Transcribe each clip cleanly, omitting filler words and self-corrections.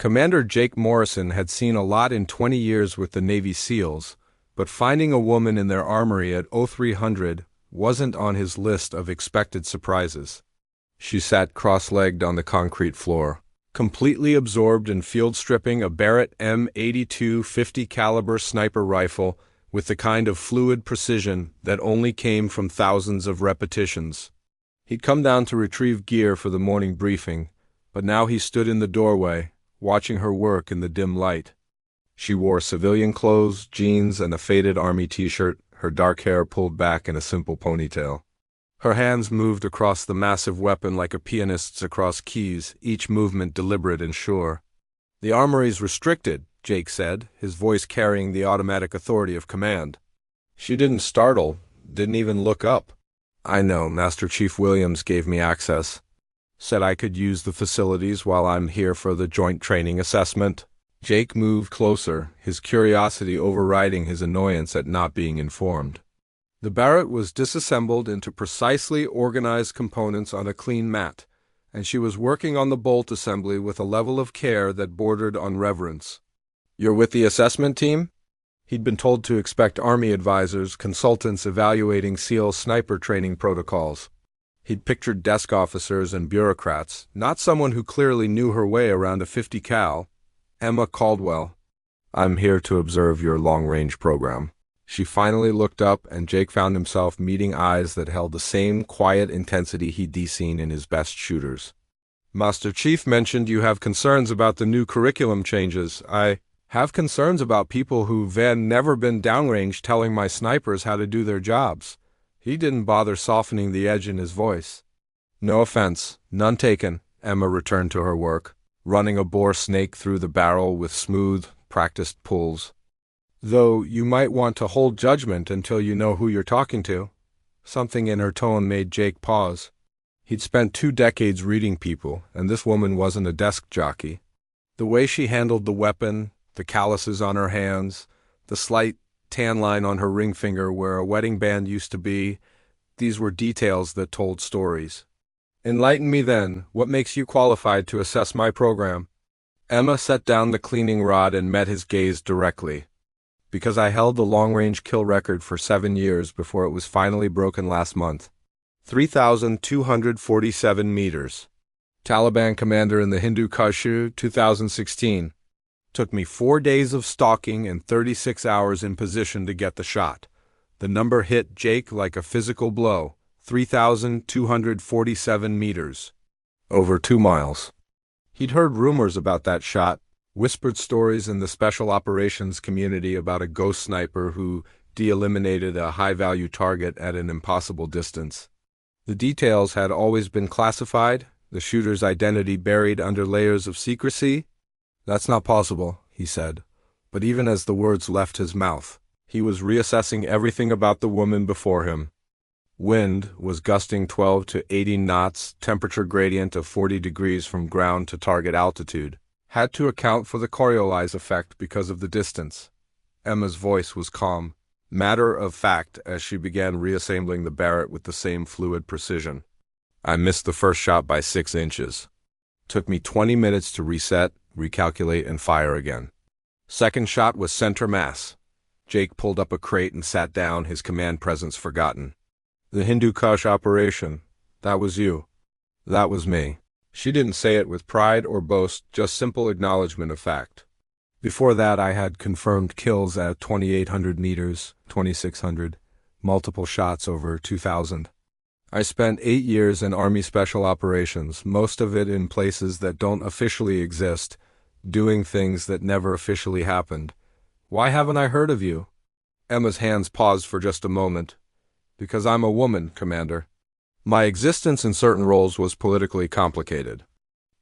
Commander Jake Morrison had seen a lot in 20 years with the Navy SEALs, but finding a woman in their armory at 0300 wasn't on his list of expected surprises. She sat cross-legged on the concrete floor, completely absorbed in field stripping a Barrett M82 50 caliber sniper rifle with the kind of fluid precision that only came from thousands of repetitions. He'd come down to retrieve gear for the morning briefing, but now he stood in the doorway, watching her work in the dim light. She wore civilian clothes, jeans, and a faded army t-shirt, her dark hair pulled back in a simple ponytail. Her hands moved across the massive weapon like a pianist's across keys, each movement deliberate and sure. "The armory's restricted," Jake said, his voice carrying the automatic authority of command. She didn't startle, didn't even look up. "I know, Master Chief Williams gave me access. Said I could use the facilities while I'm here for the joint training assessment." Jake moved closer, his curiosity overriding his annoyance at not being informed. The Barrett was disassembled into precisely organized components on a clean mat, and she was working on the bolt assembly with a level of care that bordered on reverence. "You're with the assessment team?" He'd been told to expect Army advisors, consultants evaluating SEAL sniper training protocols. He'd pictured desk officers and bureaucrats, not someone who clearly knew her way around a 50 cal. "Emma Caldwell. I'm here to observe your long-range program." She finally looked up, and Jake found himself meeting eyes that held the same quiet intensity he'd seen in his best shooters. "Master Chief mentioned you have concerns about the new curriculum changes. I have concerns about people who've never been downrange telling my snipers how to do their jobs." He didn't bother softening the edge in his voice. "No offense, none taken." Emma returned to her work, running a bore snake through the barrel with smooth, practiced pulls. "Though you might want to hold judgment until you know who you're talking to." Something in her tone made Jake pause. He'd spent 2 decades reading people, and this woman wasn't a desk jockey. The way she handled the weapon, the calluses on her hands, the slight tan line on her ring finger where a wedding band used to be, these were details that told stories. "Enlighten me then, what makes you qualified to assess my program?" Emma set down the cleaning rod and met his gaze directly. "Because I held the long-range kill record for 7 years before it was finally broken last month. 3,247 meters. Taliban commander in the Hindu Kush, 2016. Took me 4 days of stalking and 36 hours in position to get the shot. The number hit Jake like a physical blow. 3,247 meters. Over 2 miles. He'd heard rumors about that shot, whispered stories in the special operations community about a ghost sniper who de-eliminated a high-value target at an impossible distance. The details had always been classified, the shooter's identity buried under layers of secrecy. "That's not possible," he said, but even as the words left his mouth, he was reassessing everything about the woman before him. Wind was gusting 12 to 18 knots, temperature gradient of 40 degrees from ground to target altitude. Had to account for the Coriolis effect because of the distance. Emma's voice was calm, matter of fact, as she began reassembling the Barrett with the same fluid precision. "I missed the first shot by 6 inches. Took me 20 minutes to reset, recalculate, and fire again. Second shot was center mass." Jake pulled up a crate and sat down, his command presence forgotten. "The Hindu Kush operation. That was you." "That was me." She didn't say it with pride or boast, just simple acknowledgement of fact. "Before that I had confirmed kills at 2,800 meters, 2,600, multiple shots over 2,000. I spent 8 years in Army Special Operations, most of it in places that don't officially exist, doing things that never officially happened. Why haven't I heard of you?" Emma's hands paused for just a moment. "Because I'm a woman, Commander. My existence in certain roles was politically complicated.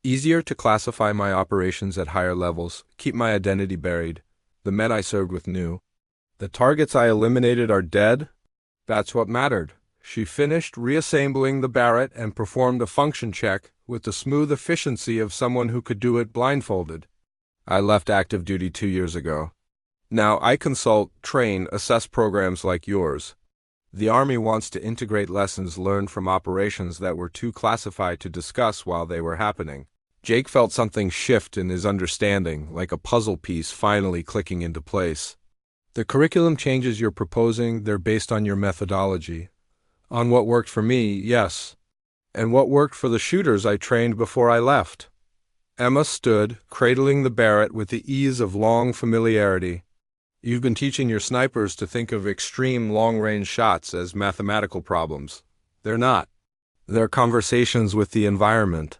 Easier to classify my operations at higher levels, keep my identity buried. The men I served with knew. The targets I eliminated are dead. That's what mattered." She finished reassembling the Barrett and performed a function check with the smooth efficiency of someone who could do it blindfolded. "I left active duty 2 years ago. Now I consult, train, assess programs like yours. The Army wants to integrate lessons learned from operations that were too classified to discuss while they were happening. Jake felt something shift in his understanding, like a puzzle piece finally clicking into place. The curriculum changes you're proposing, they're based on your methodology. On what worked for me, yes. And what worked for the shooters I trained before I left. Emma stood, cradling the Barrett with the ease of long familiarity. You've been teaching your snipers to think of extreme long-range shots as mathematical problems. They're not. They're conversations with the environment.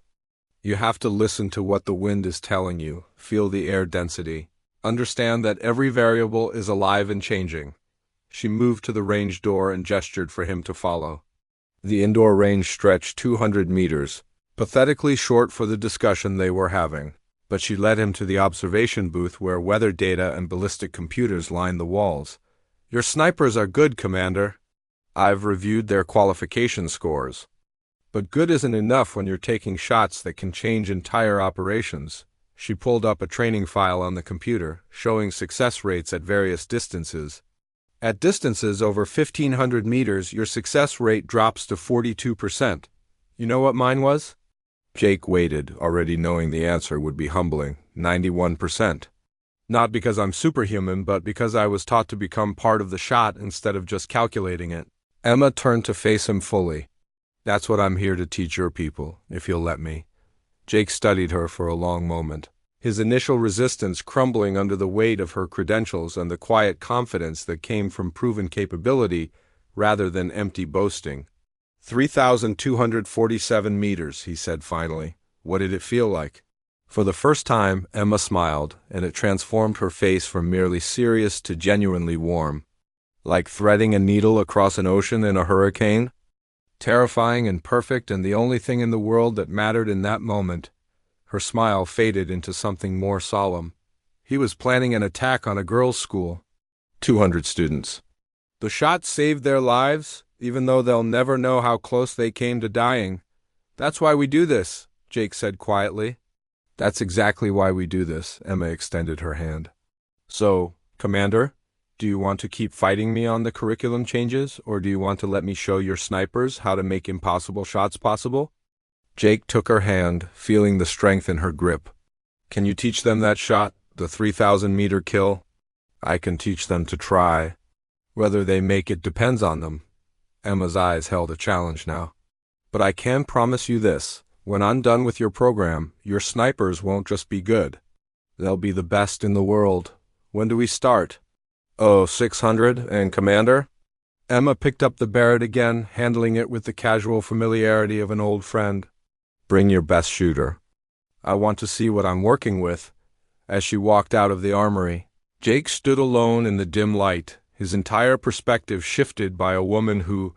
You have to listen to what the wind is telling you, feel the air density. Understand that every variable is alive and changing. She moved to the range door and gestured for him to follow. The indoor range stretched 200 meters, pathetically short for the discussion they were having, but she led him to the observation booth where weather data and ballistic computers lined the walls. Your snipers are good, Commander. I've reviewed their qualification scores. But good isn't enough when you're taking shots that can change entire operations. She pulled up a training file on the computer, showing success rates at various distances. At distances over 1,500 meters, your success rate drops to 42%. You know what mine was? Jake waited, already knowing the answer would be humbling. 91%. Not because I'm superhuman, but because I was taught to become part of the shot instead of just calculating it. Emma turned to face him fully. That's what I'm here to teach your people, if you'll let me. Jake studied her for a long moment, his initial resistance crumbling under the weight of her credentials and the quiet confidence that came from proven capability rather than empty boasting. 3,247 meters, he said finally. What did it feel like? For the first time, Emma smiled, and it transformed her face from merely serious to genuinely warm. Like threading a needle across an ocean in a hurricane? Terrifying and perfect, and the only thing in the world that mattered in that moment. Her smile faded into something more solemn. He was planning an attack on a girls' school. 200 students. The shot saved their lives, even though they'll never know how close they came to dying. That's why we do this, Jake said quietly. That's exactly why we do this, Emma extended her hand. So, Commander, do you want to keep fighting me on the curriculum changes, or do you want to let me show your snipers how to make impossible shots possible? Jake took her hand, feeling the strength in her grip. Can you teach them that shot, the 3,000-meter kill? I can teach them to try. Whether they make it depends on them. Emma's eyes held a challenge now. But I can promise you this. When I'm done with your program, your snipers won't just be good. They'll be the best in the world. When do we start? Oh, 600, and Commander? Emma picked up the Barrett again, handling it with the casual familiarity of an old friend. Bring your best shooter. I want to see what I'm working with. As she walked out of the armory, Jake stood alone in the dim light, his entire perspective shifted by a woman who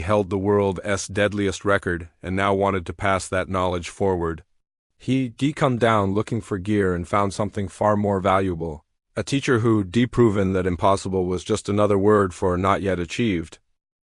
held the world's deadliest record and now wanted to pass that knowledge forward. He come down looking for gear and found something far more valuable. A teacher who proven that impossible was just another word for not yet achieved.